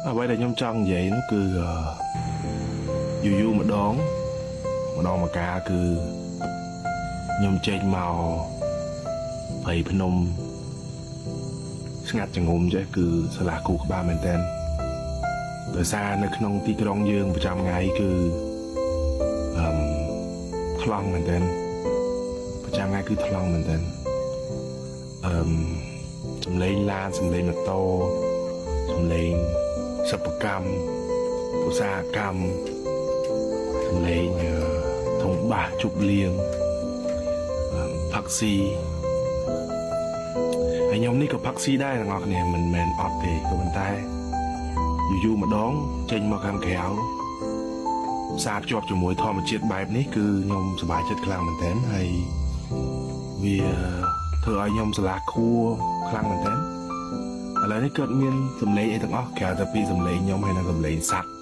អ្វីដែលខ្ញុំចង់និយាយនោះគឺយូរម្ដងមកកាគឺខ្ញុំចេញមកព្រៃភ្នំស្ងាត់ចងុំចេះគឺសាលាគូក្បាលមែនតើដោយសារនៅក្នុងទីក្រុងយើងប្រចាំថ្ងៃគឺថ្លង់មែនតើប្រចាំថ្ងៃគឺថ្លង់មែនតើសំឡេងឡានសំឡេងម៉ូតូសំឡេងសិប្បកម្មឧស្សាហកម្មសំឡេងធុងបាសជប់លៀងផឹកស៊ីហើយខ្ញុំនេះក៏ផឹកស៊ីដែរទាំងអស់គ្នាមិនមែនអត់ទេក៏ប៉ុន្តែយូរម្ដងចេញមកខាងក្រៅផ្សារភ្ជាប់ជាមួយធម្មជាតិបែបនេះគឺខ្ញុំសប្បាយចិត្តខ្លាំងមែនទែនហើយវាធ្វើឲ្យខ្ញុំស្រឡះខួរខ្លាំងមែនទែនឥឡូវនេះគាត់មានសម្លេងអីទាំងអស់ក្រៅតែពីសម្លេងខ្ញុំហើយនិងសម្លេងសត្វ